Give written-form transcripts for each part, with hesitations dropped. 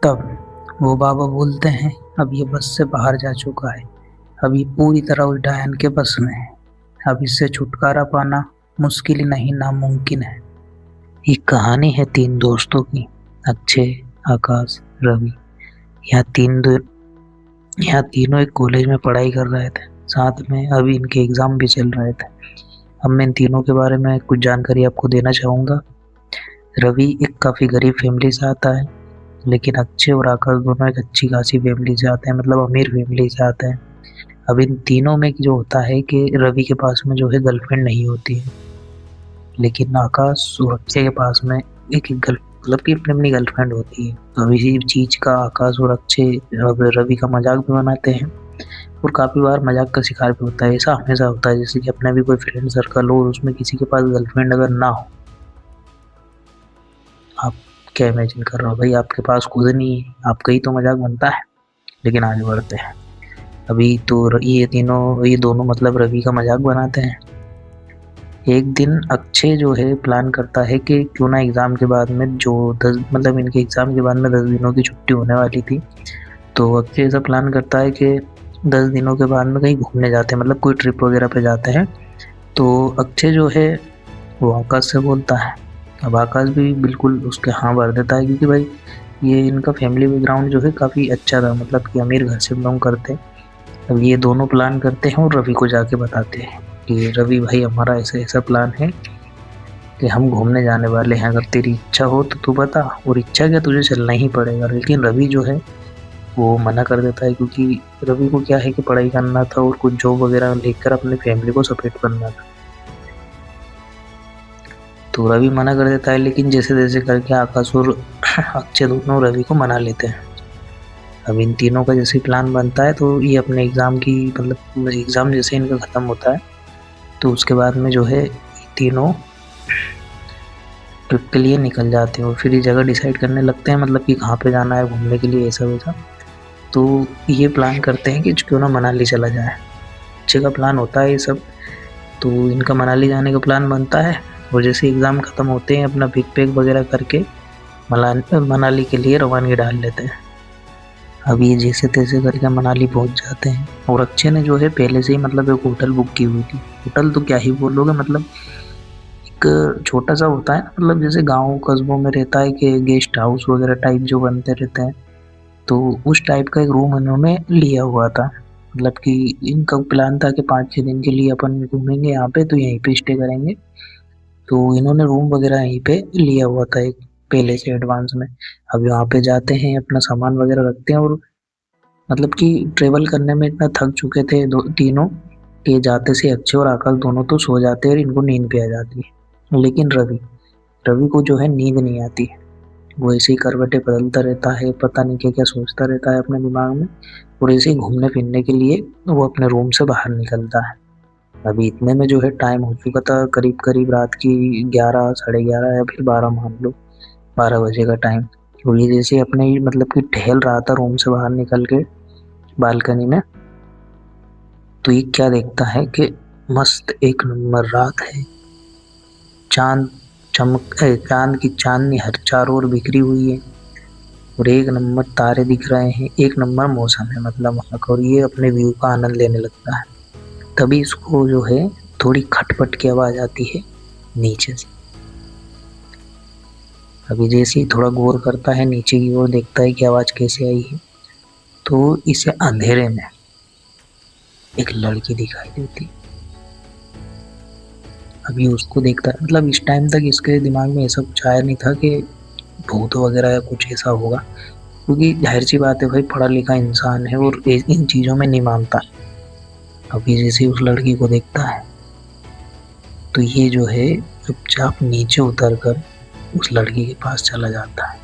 तब वो बाबा बोलते हैं, अब ये बस से बाहर जा चुका है, अब ये पूरी तरह उस डायन के बस में है, अब इससे छुटकारा पाना मुश्किल ही नहीं नामुमकिन है। ये कहानी है तीन दोस्तों की, अक्षय, आकाश, रवि। यहाँ तीनों एक कॉलेज में पढ़ाई कर रहे थे, साथ में अभी इनके एग्जाम भी चल रहे थे। अब मैं इन तीनों के बारे में कुछ जानकारी आपको देना चाहूँगा। रवि एक काफ़ी गरीब फैमिली से आता है, लेकिन अक्षय और आकाश दोनों एक अच्छी खासी फैमिली से आते हैं, मतलब अमीर फैमिली से आते हैं। अब इन तीनों में जो होता है कि रवि के पास में जो है गर्लफ्रेंड नहीं होती है, लेकिन आकाश और अक्षय के पास में एक मतलब कि अपनी गर्लफ्रेंड होती है। अब इसी चीज़ का आकाश और अक्षय अब रवि का मजाक भी बनाते हैं और काफ़ी बार मजाक का शिकार भी होता है। ऐसा हमेशा होता है जैसे कि अपने भी कोई फ्रेंड सर्कल हो और उसमें किसी के पास गर्लफ्रेंड अगर ना हो, आप क्या इमेजिन कर रहे हो भाई, आपके पास खुद नहीं है, आपका ही तो मजाक बनता है। लेकिन आगे बढ़ते हैं। अभी तो ये दोनों मतलब रवि का मजाक बनाते हैं। एक दिन अक्षय जो है प्लान करता है कि क्यों ना एग्ज़ाम के बाद में इनके एग्ज़ाम के बाद में 10 दिनों की छुट्टी होने वाली थी, तो अक्षय ऐसा प्लान करता है कि 10 दिनों के बाद में कहीं घूमने जाते हैं, मतलब कोई ट्रिप वगैरह पे जाते हैं। तो अक्षय जो है वो आकाश से बोलता है। अब आकाश भी बिल्कुल उसके हाँ भर देता है, क्योंकि भाई ये इनका फैमिली बैकग्राउंड जो है काफ़ी अच्छा था, मतलब कि अमीर घर से बिलोंग करते। अब ये दोनों प्लान करते हैं और रवि को जाके बताते हैं कि रवि भाई हमारा ऐसा ऐसा प्लान है कि हम घूमने जाने वाले हैं, अगर तेरी इच्छा हो तो तू बता, और इच्छा क्या तुझे चलना ही पड़ेगा। लेकिन रवि जो है वो मना कर देता है, क्योंकि रवि को क्या है कि पढ़ाई करना था और कुछ जॉब वगैरह लेकर अपनी फैमिली को सपोर्ट करना था। तो रवि मना कर देता है, लेकिन जैसे तैसे करके आकाश और अक्षय दोनों रवि को मना लेते हैं। अब इन तीनों का जैसे प्लान बनता है तो ये अपने एग्ज़ाम की मतलब एग्ज़ाम जैसे इनका ख़त्म होता है तो उसके बाद में जो है तीनों ट्रिप के लिए निकल जाते हैं और फिर ये जगह डिसाइड करने लगते हैं, मतलब कि कहाँ पे जाना है घूमने के लिए, ऐसा वैसा। तो ये प्लान करते हैं कि क्यों ना मनाली चला जाए। अच्छे का प्लान होता है ये सब। तो इनका मनाली जाने का प्लान बनता है और जैसे एग्ज़ाम ख़त्म होते हैं अपना पिक पैक वगैरह करके मनाली के लिए रवानगी डाल लेते हैं। अब ये जैसे तैसे करके मनाली पहुंच जाते हैं और अक्षय ने जो है पहले से ही मतलब एक होटल बुक की हुई थी। होटल तो क्या ही बोलोगे, मतलब एक छोटा सा होता है ना, मतलब जैसे गांव कस्बों में रहता है कि गेस्ट हाउस वगैरह टाइप जो बनते रहते हैं, तो उस टाइप का एक रूम इन्होंने लिया हुआ था। मतलब कि इनका प्लान था कि 5-6 दिन के लिए अपन घूमेंगे यहाँ पे, तो यहीं पे स्टे करेंगे। तो इन्होंने रूम वगैरह यहीं पे लिया हुआ था एक पहले से एडवांस में। अब यहाँ पे जाते हैं, अपना सामान वगैरह रखते हैं और मतलब कि ट्रेवल करने में इतना थक चुके थे तीनों कि जाते से अक्षय और आकाश दोनों तो सो जाते हैं और इनको नींद भी आ जाती है। लेकिन रवि को जो है नींद नहीं आती। वो ऐसे ही करवटें बदलता रहता है, पता नहीं क्या क्या सोचता रहता है अपने दिमाग में, और ऐसे ही घूमने फिरने के लिए वो अपने रूम से बाहर निकलता है। अभी इतने में जो है टाइम हो चुका था करीब करीब रात की 11, साढ़े 11 या फिर 12 मान लो, 12 बजे का टाइम। तो ये जैसे अपने मतलब कि टहल रहा था रूम से बाहर निकल के बालकनी में, तो ये क्या देखता है कि मस्त एक नंबर रात है, चांद की चांदनी हर चारों ओर बिखरी हुई है और एक नंबर तारे दिख रहे हैं, एक नंबर मौसम है मतलब वहाँ का, और ये अपने व्यू का आनंद लेने लगता है। तभी इसको जो है थोड़ी खटपट की आवाज़ आती है नीचे से। अभी जैसे ही थोड़ा गौर करता है नीचे की ओर, देखता है कि आवाज़ कैसे आई है, तो इसे अंधेरे में एक लड़की दिखाई देती। अभी उसको देखता है, मतलब इस टाइम तक इसके दिमाग में ऐसा कुछ आया नहीं था कि भूत वगैरह या कुछ ऐसा होगा, क्योंकि जाहिर सी बात है भाई पढ़ा लिखा इंसान है और इन चीज़ों में नहीं मानता। अभी जैसे उस लड़की को देखता है तो ये जो है चुपचाप नीचे उतर कर उस लड़की के पास चला जाता है।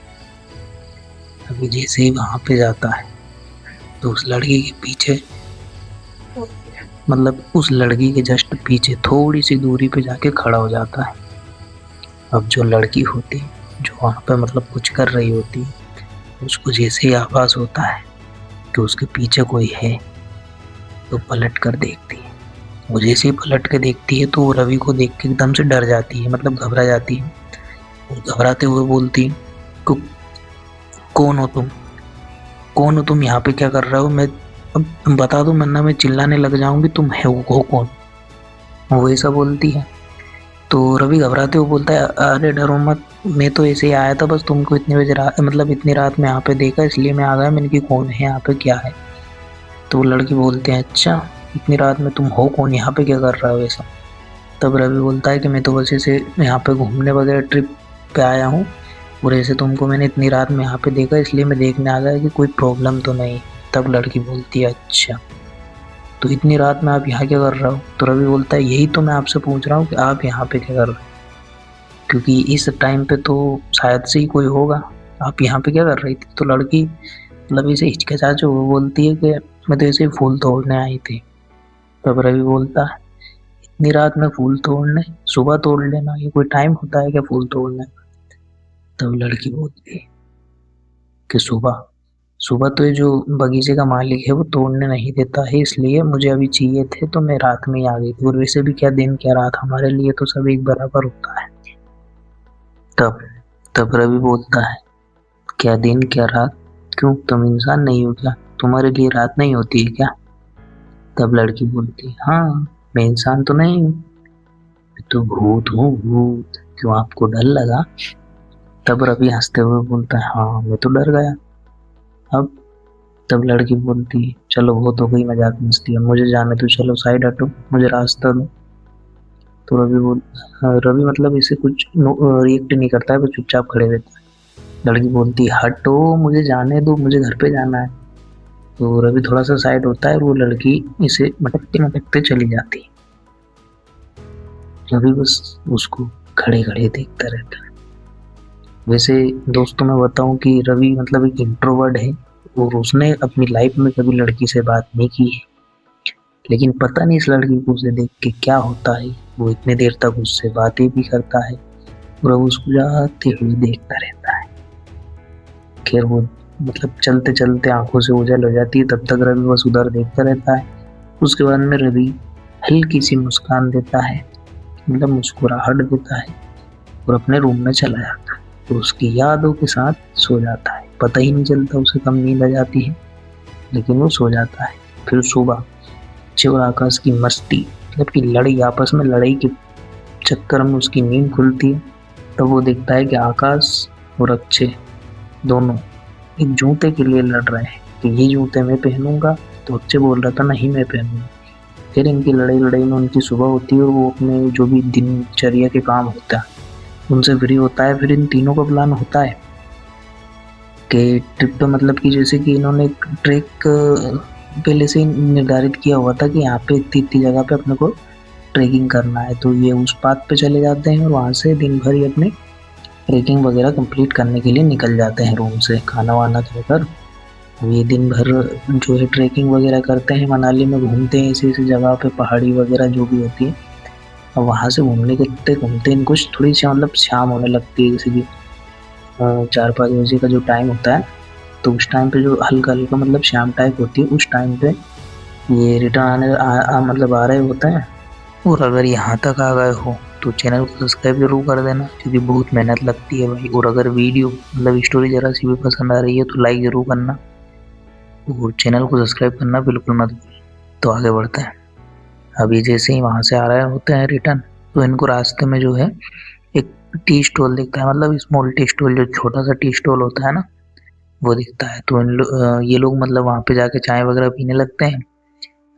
अभी जैसे ही वहाँ पे जाता है तो उस लड़की के पीछे, मतलब उस लड़की के जस्ट पीछे थोड़ी सी दूरी पे जाके खड़ा हो जाता है। अब जो लड़की होती है जो वहाँ पे मतलब कुछ कर रही होती है, उसको जैसे ही आभास होता है कि उसके पीछे कोई है तो पलट कर देखती है। वो जैसे ही पलट के देखती है तो वो रवि को देख के एकदम से डर जाती है, मतलब घबरा जाती है और घबराते हुए बोलती है, कौन हो तुम, कौन हो तुम, यहाँ पे क्या कर रहे हो? मैं अब तुम बता दो, वरना मैं चिल्लाने लग जाऊंगी। तुम हो कौन? वो ऐसा बोलती है। तो रवि घबराते हुए बोलता है, अरे डरो मत, मैं तो ऐसे ही आया था, बस तुमको इतनी बजे रात, मतलब इतनी रात में यहाँ पे देखा, इसलिए मैं आ गया। मैंने कि कौन है यहाँ पे, क्या है? तो वो लड़की बोलते हैं, अच्छा इतनी रात में तुम हो कौन, यहाँ पे क्या कर रहा हो ऐसा? तब रवि बोलता है कि मैं तो बस ऐसे यहाँ पे घूमने वगैरह ट्रिप पे आया हूँ, और ऐसे तुमको मैंने इतनी रात में यहाँ पे देखा, इसलिए मैं देखने आ गया कि कोई प्रॉब्लम तो नहीं। तब लड़की बोलती है, अच्छा तो इतनी रात में आप यहाँ क्या कर रहे हो? तो रवि बोलता है, यही तो मैं आपसे पूछ रहा हूँ कि आप यहाँ पे क्या कर रहे हो, क्योंकि इस टाइम पे तो शायद से ही कोई होगा, आप यहाँ पे क्या कर रही थी? तो लड़की मतलब इसे हिचकिचाते हुए बोलती है कि मैं तो ऐसे ही फूल तोड़ने आई थी। तब रवि बोलता है, इतनी रात में फूल तोड़ने? सुबह तोड़ लेना, ये कोई टाइम होता है क्या फूल तोड़ने? तब लड़की बोलती है कि सुबह सुबह तो ये जो बगीचे का मालिक है वो तोड़ने नहीं देता है, इसलिए मुझे अभी चाहिए थे, तो मैं रात में ही आ गई थी, और वैसे भी क्या दिन क्या रात, हमारे लिए तो सब एक बराबर होता है। तब तब रवि बोलता है, क्या दिन क्या रात? क्यों, तुम इंसान नहीं हो क्या? तुम्हारे लिए रात नहीं होती है क्या? तब लड़की बोलती है, हाँ मैं इंसान तो नहीं हूँ, मैं तो भूत हूँ, भूत। क्यों, आपको डर लगा? तब रवि हंसते हुए बोलता है, हाँ मैं तो डर गया। अब तब लड़की बोलती है, चलो बहुत हो गई मजाक मस्ती, अब मुझे जाने दो, चलो साइड हटो, मुझे रास्ता दो। तो रवि मतलब इसे कुछ रिएक्ट नहीं करता है, वो चुपचाप खड़े रहता है। लड़की बोलती है, हटो मुझे जाने दो, मुझे घर पे जाना है। तो रवि थोड़ा सा साइड होता है, और वो लड़की इसे मटकते मटकते चली जाती है। रवि बस उसको खड़े खड़े देखता रहता है। वैसे दोस्तों मैं बताऊं कि रवि मतलब एक इंट्रोवर्ट है, और उसने अपनी लाइफ में कभी लड़की से बात नहीं की है, लेकिन पता नहीं इस लड़की को उसे देख के क्या होता है, वो इतने देर तक उससे बातें भी करता है, और अब उसको जाते हुए देखता रहता है। खैर वो मतलब चलते चलते आंखों से ओझल हो जाती है, तब तक रवि बस उधर देखता रहता है। उसके बाद में रवि हल्की सी मुस्कान देता है, मतलब मुस्कुराहट देता है, और अपने रूम में चला जाता है, और उसकी यादों के साथ सो जाता है। पता ही नहीं चलता उसे कब नींद आ जाती है, लेकिन वो सो जाता है। फिर सुबह अक्षय और आकाश की मस्ती, मतलब की लड़ाई, आपस में लड़ाई के चक्कर में उसकी नींद खुलती है। तब वो देखता है कि आकाश और अक्षय दोनों एक जूते के लिए लड़ रहे हैं कि ये जूते मैं पहनूंगा, तो अक्षय बोल रहा था नहीं मैं पहनूंगा। फिर इनकी लड़ाई लड़ाई में उनकी सुबह होती है, और वो अपने जो भी दिनचर्या के काम होता है उनसे फ्री होता है। फिर इन तीनों का प्लान होता है कि ट्रिप पे, मतलब कि जैसे कि इन्होंने एक ट्रैक पहले से ही निर्धारित किया हुआ था कि यहाँ पे इतनी इतनी जगह पे अपने को ट्रैकिंग करना है, तो ये उस पाथ पे चले जाते हैं, और वहाँ से दिन भर ही अपने ट्रैकिंग वगैरह कंप्लीट करने के लिए निकल जाते हैं रूम से खाना वाना खाकर। ये दिन भर जो है ट्रैकिंग वगैरह करते हैं, मनाली में घूमते हैं, ऐसी ऐसी जगह पे पहाड़ी वगैरह जो भी होती है। अब वहाँ से घूमते इनको थोड़ी सी मतलब शाम होने लगती है, जैसे कि 4-5 बजे का जो टाइम होता है, तो उस टाइम पे जो हल्का हल्का मतलब शाम टाइप होती है, उस टाइम पे ये रिटर्न मतलब आ रहे होते हैं। और अगर यहाँ तक आ गए हो तो चैनल को सब्सक्राइब जरूर कर देना, क्योंकि बहुत मेहनत लगती है भाई। और अगर वीडियो मतलब स्टोरी जरा सी भी पसंद आ रही है तो लाइक जरूर करना, और चैनल को सब्सक्राइब करना बिल्कुल मत भूलिए। तो आगे बढ़ते हैं। अभी जैसे ही वहाँ से आ रहे होते हैं रिटर्न, तो इनको रास्ते में जो है एक टी स्टॉल दिखता है, मतलब स्मॉल टी स्टॉल, जो छोटा सा टी स्टॉल होता है ना, वो दिखता है। तो ये लोग मतलब वहाँ पे जाके चाय वगैरह पीने लगते हैं।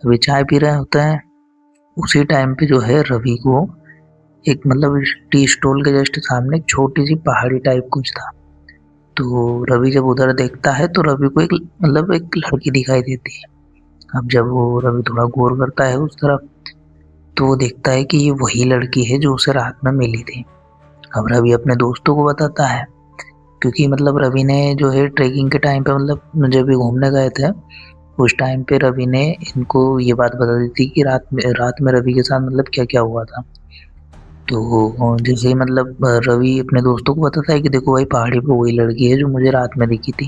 अभी चाय पी रहे होते हैं, उसी टाइम पे जो है रवि को एक मतलब टी स्टॉल के जस्ट सामने एक छोटी सी पहाड़ी टाइप कुछ था। तो रवि जब उधर देखता है तो रवि को एक मतलब एक लड़की दिखाई देती है। अब जब वो रवि थोड़ा गौर करता है उस तरफ, तो वो देखता है कि ये वही लड़की है जो उसे रात में मिली थी। अब रवि अपने दोस्तों को बताता है, क्योंकि मतलब रवि ने जो है ट्रैकिंग के टाइम पे, मतलब जब भी घूमने गए थे उस टाइम पे रवि ने इनको ये बात बता दी थी कि रात में रवि के साथ मतलब क्या क्या हुआ था। तो जैसे ही मतलब रवि अपने दोस्तों को बताता है कि देखो भाई पहाड़ी पे वही लड़की है जो मुझे रात में दिखी थी।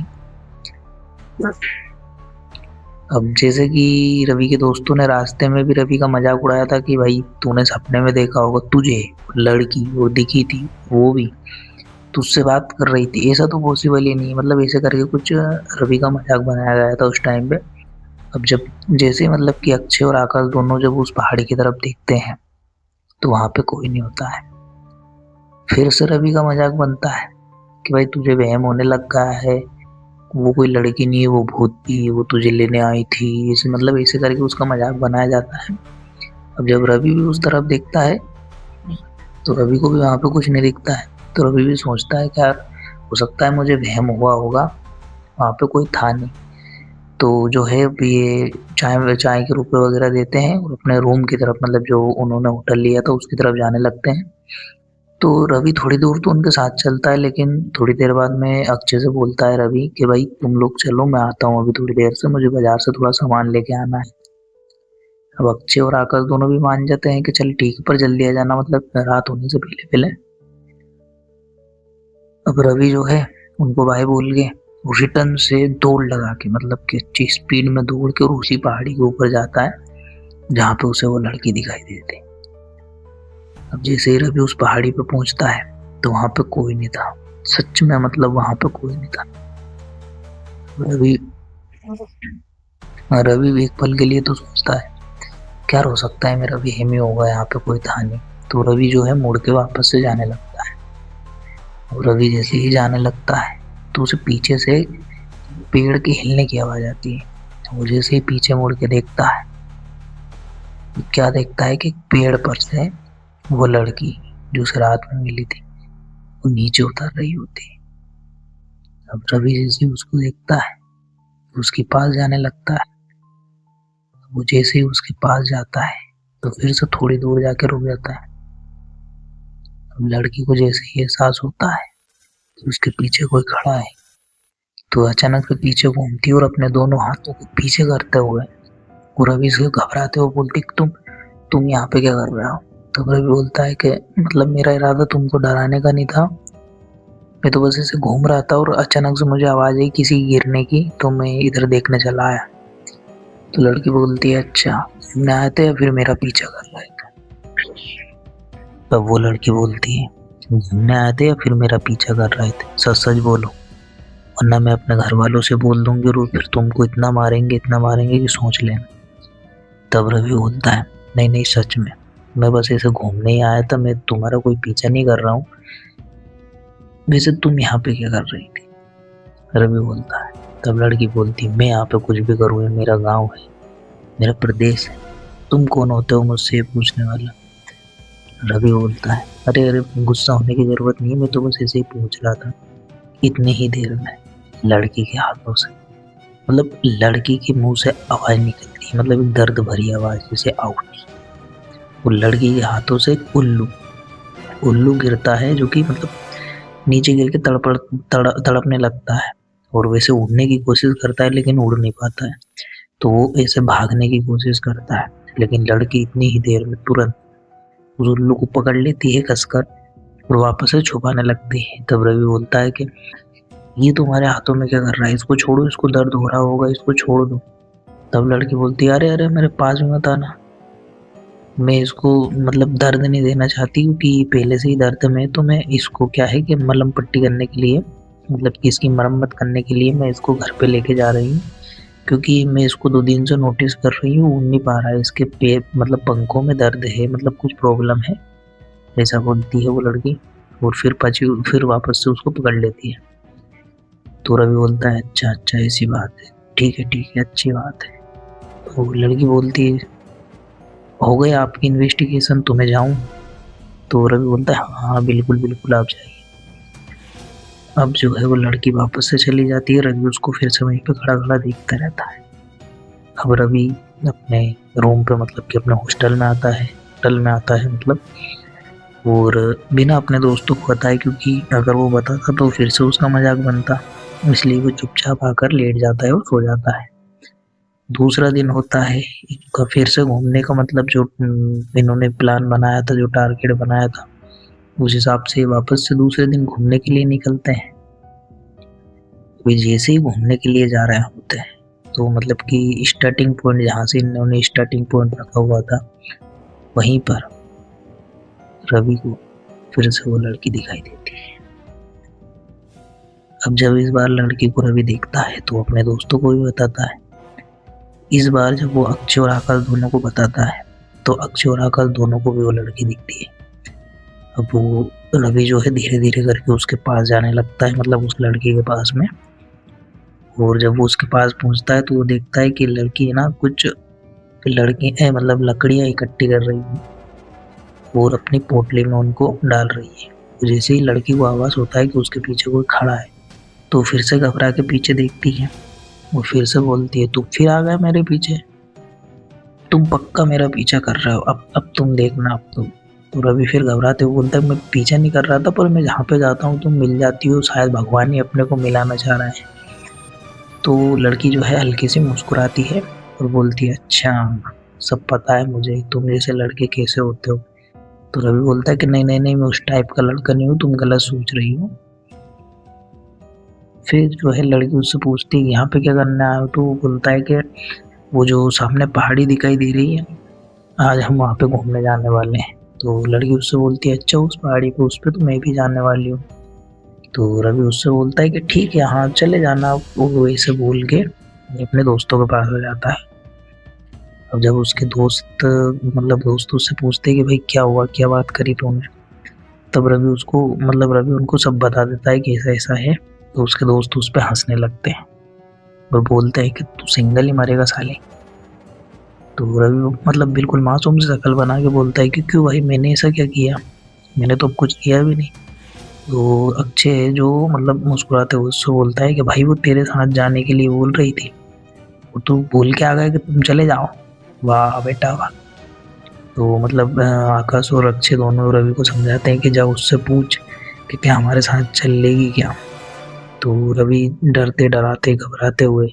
अब जैसे कि रवि के दोस्तों ने रास्ते में भी रवि का मजाक उड़ाया था कि भाई तूने सपने में देखा होगा तुझे लड़की वो दिखी थी, वो भी तुझसे बात कर रही थी। ऐसा तो पॉसिबल ही नहीं है, मतलब ऐसे करके कुछ रवि का मजाक बनाया गया था उस टाइम पे। अब जब जैसे मतलब कि अक्षय और आकाश दोनों जब उस पहाड़ी की तरफ देखते हैं तो वहां पे कोई नहीं होता है। फिर से रवि का मजाक बनता है कि भाई तुझे वहम होने लग गया है, वो कोई लड़की नहीं है, वो भूत थी, वो तुझे लेने आई थी। इसे मतलब ऐसे करके उसका मजाक बनाया जाता है। अब जब रवि भी उस तरफ देखता है तो रवि को भी वहां पे कुछ नहीं दिखता है। तो रवि भी सोचता है कि यार हो सकता है मुझे वहम हुआ होगा, वहां पे कोई था नहीं। तो जो है ये चाय चाय के रुपए वगैरह देते हैं और अपने रूम की तरफ, मतलब जो उन्होंने होटल लिया था उसकी तरफ जाने लगते हैं। तो रवि थोड़ी दूर तो उनके साथ चलता है, लेकिन थोड़ी देर बाद में अक्षय से बोलता है रवि कि भाई तुम लोग चलो, मैं आता हूँ अभी थोड़ी देर से, मुझे बाजार से थोड़ा सामान लेके आना है। अब अक्षय और आकाश दोनों भी मान जाते हैं कि चल ठीक है, पर जल्दी आ जाना, मतलब रात होने से पहले पहले। अब रवि जो है उनको बाय बोल के रिटर्न से दौड़ लगा के, मतलब कि अच्छी स्पीड में दौड़ के, और उसी पहाड़ी के ऊपर जाता है जहाँ पे उसे वो लड़की दिखाई देती। अब जैसे ही रवि उस पहाड़ी पे पहुंचता है तो वहां पे कोई नहीं था। सच में, मतलब वहां पे कोई नहीं था। रवि रवि भी एक पल के लिए तो सोचता है क्या हो सकता है, मेरा वहम ही होगा, यहाँ पे कोई था नहीं। तो रवि जो है मुड़ के वापस से जाने लगता है। और रवि जैसे ही जाने लगता है तो उसे पीछे से पेड़ के हिलने की आवाज आती है। वो जैसे ही पीछे मुड़ के देखता है, क्या देखता है कि पेड़ पर से वो लड़की जो उसे रात में मिली थी वो नीचे उतर रही होती है। अब रवि जैसे ही उसको देखता है उसके पास जाने लगता है। वो जैसे ही उसके पास जाता है तो फिर से थोड़ी दूर जाके रुक जाता है। अब लड़की को जैसे ही एहसास होता है कि उसके पीछे कोई खड़ा है तो अचानक से पीछे घूमती है और अपने दोनों हाथों को पीछे करते हुए वो रवि से घबराते हुए बोलती तुम यहाँ पे क्या कर रहे हो। तो रवि बोलता है कि मतलब मेरा इरादा तुमको डराने का नहीं था, मैं तो बस ऐसे घूम रहा था और अचानक से मुझे आवाज आई किसी गिरने की, तो मैं इधर देखने चला आया। तो लड़की बोलती है अच्छा घूमने आए थे या फिर मेरा पीछा कर रहे थे। तब वो लड़की बोलती है घूमने आए थे या फिर मेरा पीछा कर रहे थे, सच सच बोलो, वरना मैं अपने घर वालों से बोल दूंगी और फिर तुमको इतना मारेंगे कि सोच लेना। तब रवि बोलता है नहीं नहीं सच में, मैं बस ऐसे घूमने ही आया था, मैं तुम्हारा कोई पीछा नहीं कर रहा हूँ। वैसे तुम यहाँ पे क्या कर रही थी। रवि बोलता है, तब लड़की बोलती मैं यहाँ पे कुछ भी करूँ, मेरा गाँव है, मेरा प्रदेश है, तुम कौन होते हो मुझसे पूछने वाला। रवि बोलता है अरे अरे गुस्सा होने की जरूरत नहीं है, मैं तो बस ऐसे ही पूछ रहा था। इतनी ही देर में लड़की के हाथों से, मतलब लड़की के मुंह से आवाज निकलती, मतलब एक दर्द भरी आवाज जैसे आउट। और लड़की के हाथों से एक उल्लू गिरता है जो कि मतलब नीचे गिर के तड़पने लगता है और वैसे उड़ने की कोशिश करता है लेकिन उड़ नहीं पाता है। तो वो ऐसे भागने की कोशिश करता है, लेकिन लड़की इतनी ही देर में तुरंत उस उल्लू को पकड़ लेती है कसकर और वापस से छुपाने लगती है। तब रवि बोलता है कि ये तुम्हारे हाथों में क्या कर रहा है, इसको छोड़ो, इसको दर्द हो रहा होगा, इसको छोड़ दो। तब लड़की बोलती है अरे अरे मेरे पास मत आना, मैं इसको मतलब दर्द नहीं देना चाहती क्योंकि पहले से ही दर्द में, तो मैं इसको क्या है कि मलहम पट्टी करने के लिए, मतलब कि इसकी मरम्मत करने के लिए मैं इसको घर पे लेके जा रही हूँ, क्योंकि मैं इसको 2 दिन से नोटिस कर रही हूँ, उड़ नहीं पा रहा है, इसके पैर मतलब पंखों में दर्द है, मतलब कुछ प्रॉब्लम है, ऐसा बोलती है वो लड़की। और फिर वापस से उसको पकड़ लेती है। तो रवि बोलता है अच्छा अच्छा ऐसी बात है, ठीक है अच्छी बात है। तो लड़की बोलती है हो गई आपकी इन्वेस्टिगेशन, तो मैं जाऊँ। तो रवि बोलता है हाँ बिल्कुल बिल्कुल आप जाइए। अब जो है वो लड़की वापस से चली जाती है, रवि उसको फिर से वहीं पे खड़ा खड़ा देखता रहता है। अब रवि अपने रूम पे, मतलब कि अपने हॉस्टल में आता है मतलब, और बिना अपने दोस्तों को बताए, क्योंकि अगर वो बताता तो फिर से उसका मजाक बनता, इसलिए वो चुपचाप आकर लेट जाता है और सो जाता है। दूसरा दिन होता है इनका फिर से घूमने का, मतलब जो इन्होंने प्लान बनाया था, जो टारगेट बनाया था, उस हिसाब से वापस से दूसरे दिन घूमने के लिए निकलते हैं। वे जैसे ही घूमने के लिए जा रहे होते हैं तो मतलब कि स्टार्टिंग पॉइंट जहाँ से इन्होंने स्टार्टिंग पॉइंट रखा हुआ था वहीं पर रवि को फिर से वो लड़की दिखाई देती है। अब जब इस बार लड़की को रवि देखता है तो अपने दोस्तों को भी बताता है। इस बार जब वो अक्षय और आकाश दोनों को बताता है तो अक्षय और आकाश दोनों को भी वो लड़की दिखती है। अब वो रवि जो है धीरे धीरे करके उसके पास जाने लगता है, मतलब उस लड़की के पास में। और जब वो उसके पास पहुंचता है तो वो देखता है कि लड़की ना कुछ लड़की मतलब लकड़ियां इकट्ठी कर रही है और अपनी पोटली में उनको डाल रही है। तो जैसे ही लड़की को आवाज होता है कि उसके पीछे कोई खड़ा है तो फिर से घबरा के पीछे देखती है। वो फिर से बोलती है, तुम फिर आ गए मेरे पीछे, तुम पक्का मेरा पीछा कर रहे हो, अब तुम देखना अब तुम। तो रवि फिर घबराते हुए बोलता है, मैं पीछा नहीं कर रहा था, पर मैं जहाँ पे जाता हूँ तुम मिल जाती हो, शायद भगवान ही अपने को मिलाना चाह रहा है। तो लड़की जो है हल्की सी मुस्कुराती है और बोलती है, अच्छा सब पता है मुझे, तुम जैसे लड़के कैसे होते हो। तो रवि बोलता है कि नहीं नहीं नहीं, मैं उस टाइप का लड़का नहीं हूँ, तुम गलत सोच रही हो। फिर जो है लड़की उससे पूछती है, यहाँ पे क्या करने आए हो। तो वो बोलता है कि वो जो सामने पहाड़ी दिखाई दे रही है, आज हम वहाँ पे घूमने जाने वाले हैं। तो लड़की उससे बोलती है, अच्छा उस पहाड़ी पे, उस पे तो मैं भी जाने वाली हूँ। तो रवि उससे बोलता है कि ठीक है हाँ चले जाना। वो वैसे बोल के अपने दोस्तों के पास हो जाता है। अब जब उसके दोस्त मतलब दोस्त उससे पूछते हैं कि भाई क्या हुआ, क्या बात करी तूने, तब रवि उसको मतलब रवि उनको सब बता देता है कि ऐसा ऐसा है। तो उसके दोस्त उस पर हंसने लगते हैं और बोलते हैं कि तू सिंगल ही मरेगा साले। तो रवि मतलब बिल्कुल मासूम सी शक्ल बना के बोलता है कि क्यों भाई, मैंने ऐसा क्या किया, मैंने तो अब कुछ किया भी नहीं। तो अक्षय जो मतलब मुस्कुराते हुए उससे बोलता है कि भाई वो तेरे साथ जाने के लिए बोल रही थी, वो तू बोल के आ गया कि तुम चले जाओ। वाह बेटा वाह। तो मतलब आकाश और अक्षय दोनों रवि को समझाते हैं कि जाओ उससे पूछ कि क्या हमारे साथ चल लेगी क्या। तो रवि डरते डराते घबराते हुए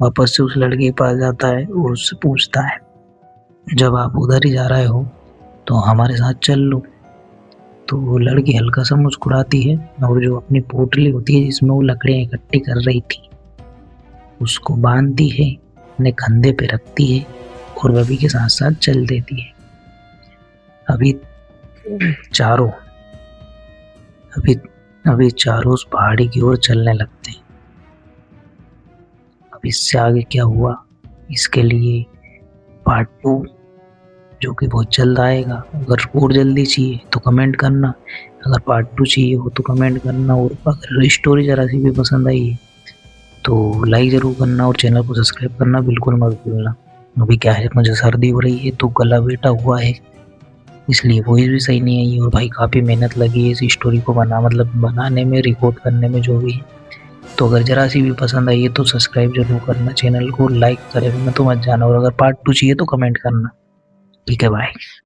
वापस से उस लड़के के पास जाता है और उससे पूछता है, जब आप उधर ही जा रहे हो तो हमारे साथ चल लो। तो वो लड़की हल्का सा मुस्कुराती है और जो अपनी पोटली होती है जिसमें वो लकड़ियां इकट्ठी कर रही थी उसको बांधती है, अपने कंधे पे रखती है और रवि के साथ साथ चल देती है। अभी चारों अभी अभी चारों उस पहाड़ी की ओर चलने लगते हैं। अब इससे आगे क्या हुआ इसके लिए पार्ट 2 जो कि बहुत जल्द आएगा। अगर और जल्दी चाहिए तो कमेंट करना, अगर पार्ट 2 चाहिए हो तो कमेंट करना, और अगर स्टोरी जरा सी भी पसंद आई है तो लाइक ज़रूर करना और चैनल को सब्सक्राइब करना बिल्कुल मत भूलना। अभी क्या है, मुझे सर्दी हो रही है तो गला बैठा हुआ है, इसलिए वॉइस भी सही नहीं आई है। और भाई काफ़ी मेहनत लगी है इस स्टोरी को बनाने में, रिकॉर्ड करने में, जो भी है। तो अगर जरा सी भी पसंद आई है तो सब्सक्राइब जरूर करना, चैनल को लाइक करे बिना तो मत जाना, और अगर पार्ट 2 चाहिए तो कमेंट करना। ठीक है, बाय।